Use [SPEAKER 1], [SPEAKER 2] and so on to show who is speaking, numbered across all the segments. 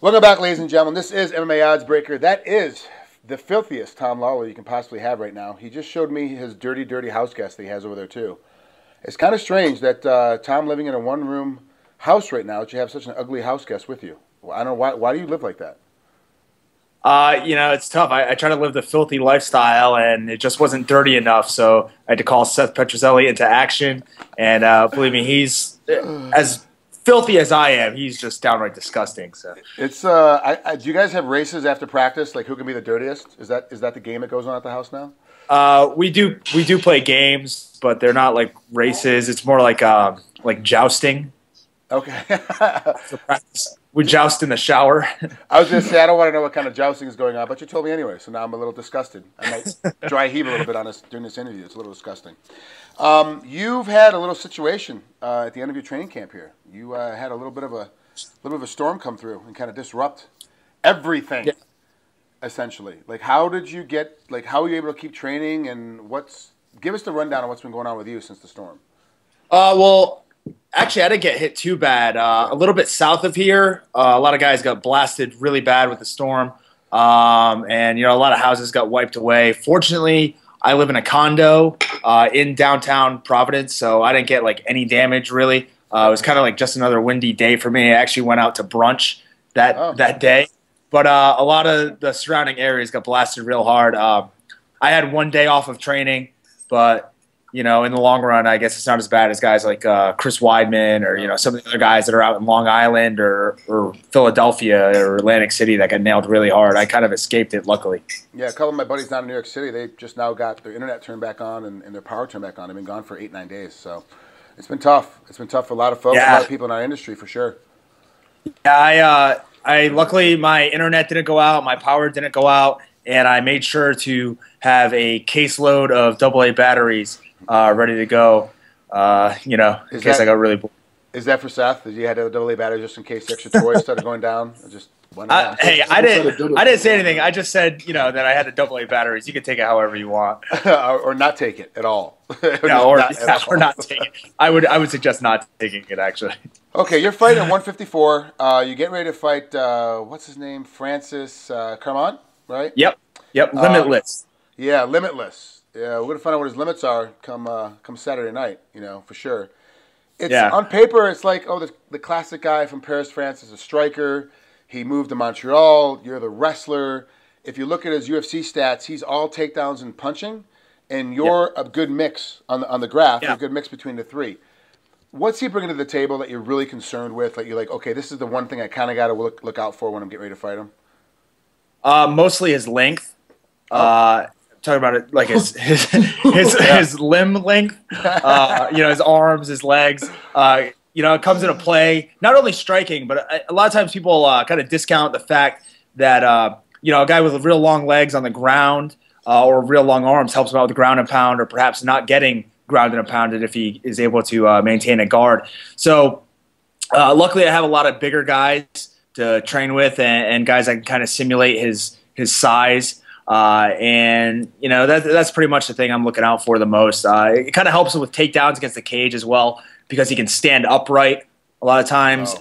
[SPEAKER 1] Welcome back, ladies and gentlemen. This is MMAOddsbreaker. That is the filthiest Tom Lawlor you can possibly have right now. He just showed me his dirty, dirty house guest that he has over there, too. It's kind of strange that Tom living in a one-room house right now, that you have such an ugly house guest with you. Well, I don't know, why do you live like that?
[SPEAKER 2] It's tough. I try to live the filthy lifestyle, and it just wasn't dirty enough, so I had to call Seth Petrozelli into action. And believe me, he's as filthy as I am. He's just downright disgusting. So
[SPEAKER 1] it's do you guys have races after practice? Like who can be the dirtiest? Is that the game that goes on at the house now?
[SPEAKER 2] We do play games, but they're not like races. It's more like jousting.
[SPEAKER 1] Okay.
[SPEAKER 2] For practice. We joust in the shower.
[SPEAKER 1] I was going to say, I don't want to know what kind of jousting is going on, but you told me anyway, so now I'm a little disgusted. I might dry heave a little bit on us during this interview. It's a little disgusting. You've had a little situation at the end of your training camp here. You had a little bit of a storm come through and kind of disrupt everything, yeah. Essentially. Like, how were you able to keep training, and give us the rundown on what's been going on with you since the storm.
[SPEAKER 2] Well, actually, I didn't get hit too bad. A little bit south of here, a lot of guys got blasted really bad with the storm, and a lot of houses got wiped away. Fortunately, I live in a condo in downtown Providence, so I didn't get like any damage really. It was kind of like just another windy day for me. I actually went out to brunch that day, but a lot of the surrounding areas got blasted real hard. I had one day off of training, but in the long run, I guess it's not as bad as guys like Chris Weidman or some of the other guys that are out in Long Island or Philadelphia or Atlantic City that got nailed really hard. I kind of escaped it, luckily.
[SPEAKER 1] Yeah, a couple of my buddies down in New York City, they just now got their internet turned back on and their power turned back on. They've been gone for 8-9 days, so it's been tough. It's been tough for a lot of folks, a lot of people in our industry, for sure.
[SPEAKER 2] Yeah, I luckily my internet didn't go out, my power didn't go out, and I made sure to have a caseload of AA batteries ready to go, in case I got really bored.
[SPEAKER 1] Is that for Seth? Did you had a AA battery just in case the extra toys started going down?
[SPEAKER 2] Hey, I didn't say anything. I just said, that I had a AA batteries. You can take it however you want,
[SPEAKER 1] or not take it at all.
[SPEAKER 2] or not take it. I would suggest not taking it actually.
[SPEAKER 1] Okay, you're fighting at 154. You get ready to fight. What's his name? Francis Carmont, right?
[SPEAKER 2] Yep. Limitless.
[SPEAKER 1] Yeah, Limitless. Yeah, we're gonna find out what his limits are come Saturday night. For sure. It's on paper. It's like, the classic guy from Paris, France is a striker. He moved to Montreal. You're the wrestler. If you look at his UFC stats, he's all takedowns and punching, and you're a good mix on the graph. You're a good mix between the three. What's he bringing to the table that you're really concerned with? Like you're like, okay, this is the one thing I kind of got to look out for when I'm getting ready to fight him.
[SPEAKER 2] Mostly his length. Talking about it like his limb length, his arms, his legs. It comes into play. Not only striking, but a lot of times people kind of discount the fact that a guy with real long legs on the ground or real long arms helps him out with the ground and pound, or perhaps not getting grounded and pounded if he is able to maintain a guard. So luckily, I have a lot of bigger guys to train with and guys that can kind of simulate his size. That's pretty much the thing I'm looking out for the most. It kind of helps him with takedowns against the cage as well, because he can stand upright a lot of times.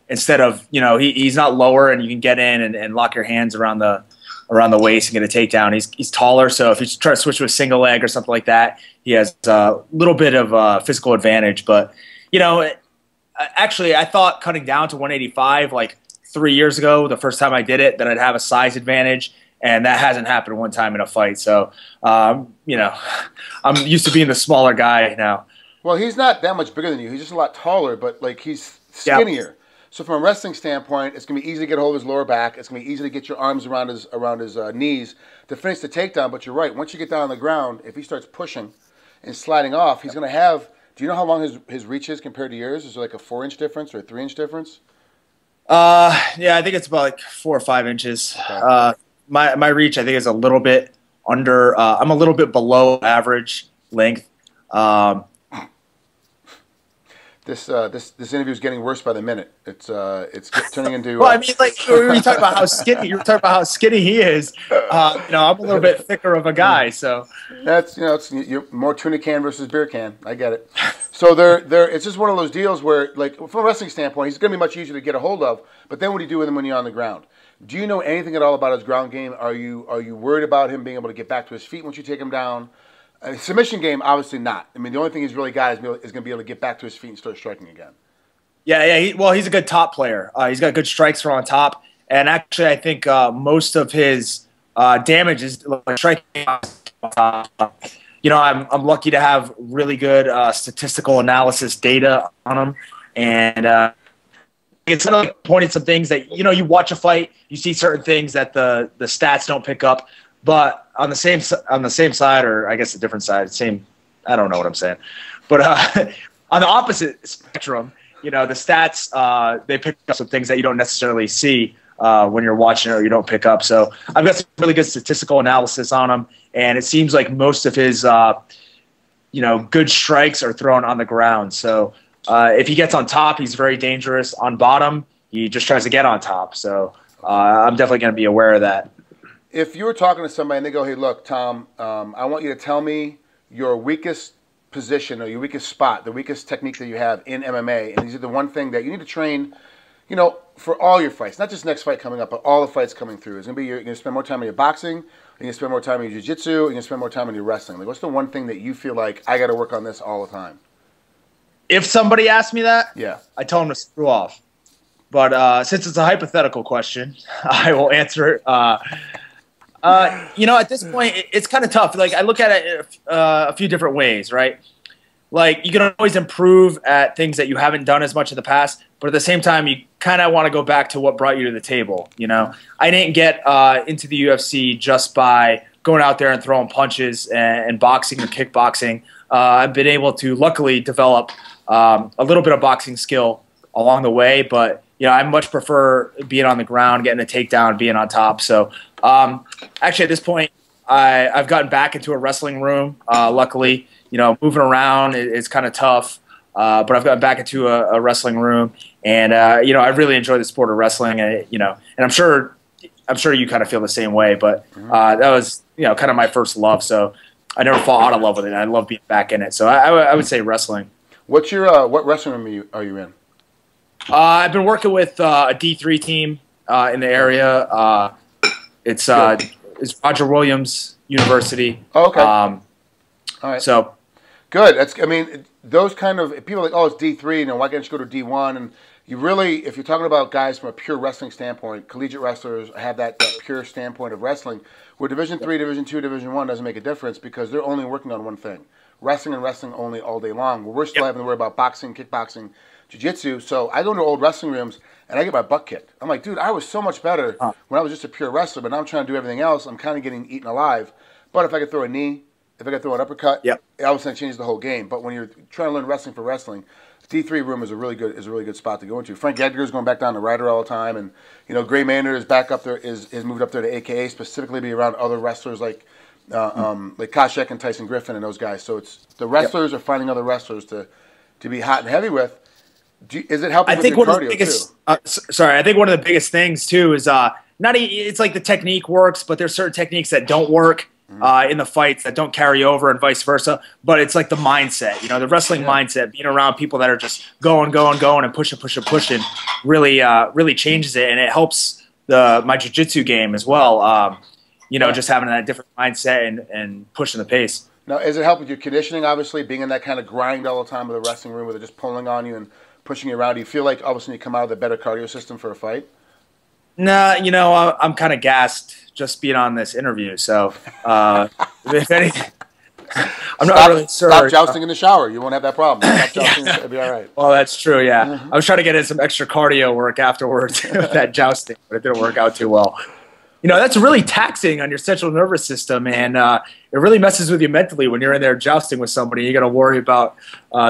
[SPEAKER 2] Instead of, he's not lower, and you can get in and lock your hands around the waist and get a takedown. He's taller, so if you try to switch to a single leg or something like that, he has a little bit of physical advantage. But, actually, I thought cutting down to 185 like 3 years ago, the first time I did it, that I'd have a size advantage. And that hasn't happened one time in a fight. So, I'm used to being the smaller guy now.
[SPEAKER 1] Well, he's not that much bigger than you. He's just a lot taller, but, he's skinnier. Yep. So from a wrestling standpoint, it's going to be easy to get a hold of his lower back. It's going to be easy to get your arms around his knees to finish the takedown. But you're right. Once you get down on the ground, if he starts pushing and sliding off, he's going to have – do you know how long his reach is compared to yours? Is there like a 4-inch difference or a 3-inch difference?
[SPEAKER 2] Yeah, I think it's about like 4 or 5 inches. Okay. My reach, I think, is a little bit under. I'm a little bit below average length.
[SPEAKER 1] This interview is getting worse by the minute. It's turning into.
[SPEAKER 2] Well, I mean, like you were talking about how skinny. You were talking about how skinny he is. I'm a little bit thicker of a guy, so
[SPEAKER 1] that's you're more tuna can versus beer can. I get it. So it's just one of those deals where, like, from a wrestling standpoint, he's going to be much easier to get a hold of. But then what do you do with him when you're on the ground? Do you know anything at all about his ground game? Are you worried about him being able to get back to his feet once you take him down? Submission game, obviously not. I mean, the only thing he's really got is going to be able to get back to his feet and start striking again.
[SPEAKER 2] Yeah. Well, he's a good top player. He's got good strikes from on top. And actually, I think most of his damage is like striking on top. You know, I'm lucky to have really good statistical analysis data on him. And it's kind of like pointing some things that, you know, you watch a fight, you see certain things that the stats don't pick up. But on the same side, or I guess a different side, I don't know what I'm saying. But on the opposite spectrum, you know, the stats, they pick up some things that you don't necessarily see when you're watching it or you don't pick up. So I've got some really good statistical analysis on him, and it seems like most of his, you know, good strikes are thrown on the ground. So if he gets on top, he's very dangerous. On bottom, he just tries to get on top. So I'm definitely going to be aware of that.
[SPEAKER 1] If you were talking to somebody and they go, hey, look, Tom, I want you to tell me your weakest position or your weakest spot, the weakest technique that you have in MMA, and these are the one thing that you need to train, you know, for all your fights, not just next fight coming up, but all the fights coming through. It's going to be you're going to spend more time on your boxing, you're going to spend more time on your jiu-jitsu, you're going to spend more time on your wrestling. Like, what's the one thing that you feel like I got to work on this all the time?
[SPEAKER 2] If somebody asks me that,
[SPEAKER 1] yeah,
[SPEAKER 2] I tell them to screw off. But since it's a hypothetical question, I will answer it. You know, at this point, it's kind of tough. Like, I look at it a few different ways, right? Like, you can always improve at things that you haven't done as much in the past, but at the same time, you kind of want to go back to what brought you to the table, you know? I didn't get into the UFC just by going out there and throwing punches and boxing or kickboxing. I've been able to, luckily, develop a little bit of boxing skill along the way, but you know, I much prefer being on the ground, getting a takedown, being on top. So, actually, at this point, I've gotten back into a wrestling room. Luckily, you know, moving around is kind of tough, but I've gotten back into a wrestling room, and you know, I really enjoy the sport of wrestling. And you know, and I'm sure you kind of feel the same way. But that was, you know, kind of my first love. So I never fall out of love with it. I love being back in it. So I would say wrestling.
[SPEAKER 1] What's your what wrestling room are you in?
[SPEAKER 2] I've been working with a D3 team in the area. It's Roger Williams University.
[SPEAKER 1] Oh, okay.
[SPEAKER 2] All
[SPEAKER 1] right.
[SPEAKER 2] So
[SPEAKER 1] good. I mean, those kind of people are like, oh, it's D3. You know, why can't you go to D1? And you really, if you're talking about guys from a pure wrestling standpoint, collegiate wrestlers have that pure standpoint of wrestling. Where Division 3, Division 2, Division 1 doesn't make a difference because they're only working on one thing: wrestling and wrestling only all day long. Where we're still having to worry about boxing, kickboxing, jiu-jitsu. So I go into old wrestling rooms and I get my butt kicked. I'm like, dude, I was so much better when I was just a pure wrestler, but now I'm trying to do everything else. I'm kind of getting eaten alive. But if I could throw a knee, if I could throw an uppercut, it all of a sudden changes the whole game. But when you're trying to learn wrestling for wrestling, D3 room is a really good spot to go into. Frank Edgar's going back down to Ryder all the time, and you know, Gray Maynard is back up there, is moved up there to AKA specifically to be around other wrestlers like Koscheck and Tyson Griffin and those guys. So it's the wrestlers are finding other wrestlers to be hot and heavy with. Is it helping with your cardio too?
[SPEAKER 2] I think one of the biggest things too is it's like the technique works, but there's certain techniques that don't work in the fights that don't carry over and vice versa. But it's like the mindset, you know, the wrestling mindset, being around people that are just going and pushing really changes it, and it helps my jiu-jitsu game as well. You know, just having that different mindset and pushing the pace.
[SPEAKER 1] Now, is it help with your conditioning, obviously, being in that kind of grind all the time with the wrestling room where they're just pulling on you and pushing you around? Do you feel like all of a sudden you come out with a better cardio system for a fight?
[SPEAKER 2] Nah, you know, I'm kind of gassed just being on this interview. So, if anything, I'm not really sure.
[SPEAKER 1] Stop jousting in the shower. You won't have that problem. Stop jousting. It'll be all right.
[SPEAKER 2] Well, that's true, yeah. I was trying to get in some extra cardio work afterwards with that jousting, but it didn't work out too well. You know, that's really taxing on your central nervous system, and it really messes with you mentally when you're in there jousting with somebody. You got to worry about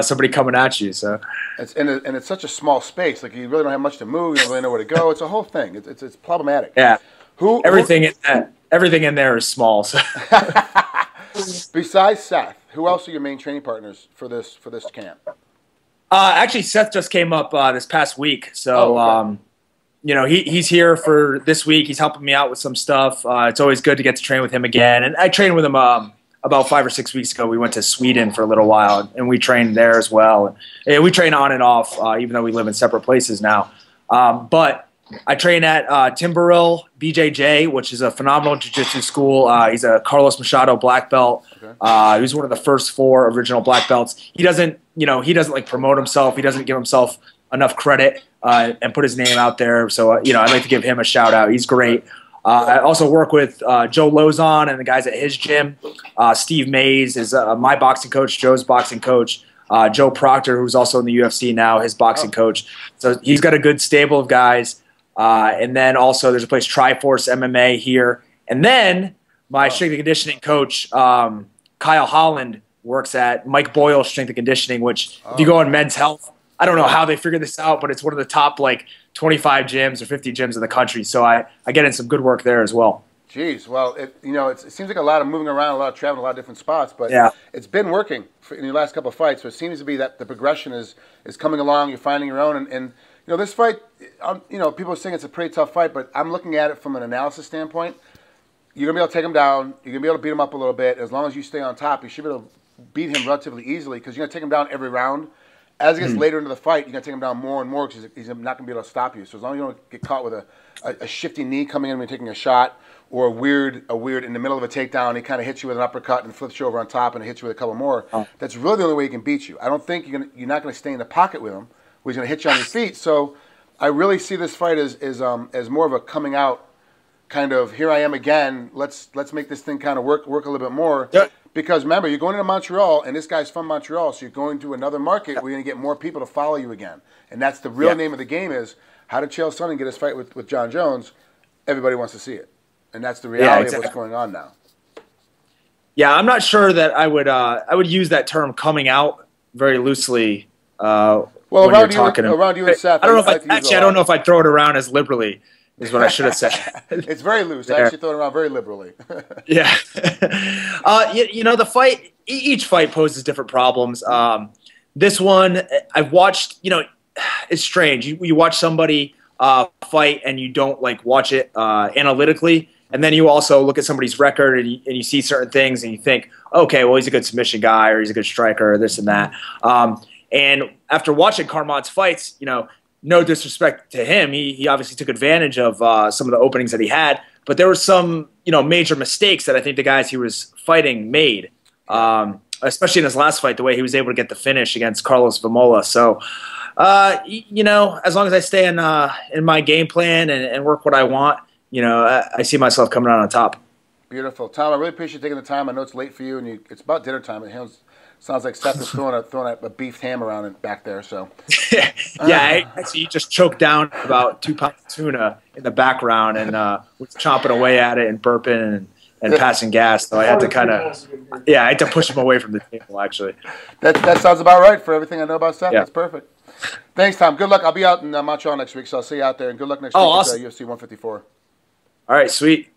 [SPEAKER 2] somebody coming at you. So,
[SPEAKER 1] and it's such a small space. Like, you really don't have much to move. You don't really know where to go. It's a whole thing. It's problematic.
[SPEAKER 2] Yeah. Everything in there is small. So.
[SPEAKER 1] Besides Seth, who else are your main training partners for this camp?
[SPEAKER 2] Actually, Seth just came up this past week. So, you know, he's here for this week. He's helping me out with some stuff. It's always good to get to train with him again. And I trained with him a about 5 or 6 weeks ago, we went to Sweden for a little while, and we trained there as well. And we train on and off, even though we live in separate places now. But I train at Timberrill BJJ, which is a phenomenal jiu-jitsu school. He's a Carlos Machado black belt. Okay. He was one of the first 4 original black belts. He doesn't like promote himself. He doesn't give himself enough credit and put his name out there. So I'd like to give him a shout out. He's great. I also work with Joe Lozon and the guys at his gym. Steve Mays is my boxing coach, Joe's boxing coach. Joe Proctor, who's also in the UFC now, his boxing coach. So he's got a good stable of guys. And then also there's a place, Triforce MMA here. And then my strength and conditioning coach, Kyle Holland, works at Mike Boyle Strength and Conditioning, which if you go on Men's Health, I don't know how they figured this out, but it's one of the top 25 gyms or 50 gyms in the country. So I get in some good work there as well.
[SPEAKER 1] Jeez, well, it seems like a lot of moving around, a lot of traveling, a lot of different spots, but it's been working in your last couple of fights. So it seems to be that the progression is coming along. You're finding your own, and this fight, people are saying it's a pretty tough fight, but I'm looking at it from an analysis standpoint. You're gonna be able to take him down. You're gonna be able to beat him up a little bit. As long as you stay on top, you should be able to beat him relatively easily because you're gonna take him down every round. As it gets later into the fight, you're going to take him down more and more because he's not going to be able to stop you. So as long as you don't get caught with a shifty knee coming in when you're taking a shot or a weird in the middle of a takedown, he kind of hits you with an uppercut and flips you over on top and hits you with a couple more. That's really the only way he can beat you. I don't think you're not going to stay in the pocket with him where he's going to hit you on your feet. So I really see this fight as more of a coming out kind of, here I am again, let's make this thing kind of work a little bit more. Yeah. Because remember, you're going into Montreal, and this guy's from Montreal, so you're going to another market where you're going to get more people to follow you again. And that's the real name of the game is, how did Chael Sonnen get his fight with John Jones? Everybody wants to see it. And that's the reality of what's going on now.
[SPEAKER 2] Yeah, I'm not sure that I would use that term coming out very loosely
[SPEAKER 1] well, around you and Seth.
[SPEAKER 2] I don't know if I'd throw it around as liberally. Is what I should have said.
[SPEAKER 1] It's very loose. I actually throw it around very liberally.
[SPEAKER 2] Yeah. The fight, each fight poses different problems. This one, I've watched, it's strange. You watch somebody fight and you don't watch it analytically. And then you also look at somebody's record and you see certain things and you think, okay, well, he's a good submission guy or he's a good striker or this and that. And after watching Carmont's fights, no disrespect to him, he obviously took advantage of some of the openings that he had, but there were some major mistakes that I think the guys he was fighting made, especially in his last fight, the way he was able to get the finish against Carlos Vamola. So, as long as I stay in my game plan and work what I want, I see myself coming out on top.
[SPEAKER 1] Beautiful. Tom, I really appreciate you taking the time. I know it's late for you, and it's about dinner time. Sounds like Seth is throwing a beefed ham around it back there. So,
[SPEAKER 2] actually, he just choked down about 2 pounds of tuna in the background and was chomping away at it and burping and passing gas. So I had to I had to push him away from the table. Actually,
[SPEAKER 1] that sounds about right for everything I know about Seth. Yeah. That's perfect. Thanks, Tom. Good luck. I'll be out in Montreal next week, so I'll see you out there. And good luck next week at UFC 154.
[SPEAKER 2] All right, sweet.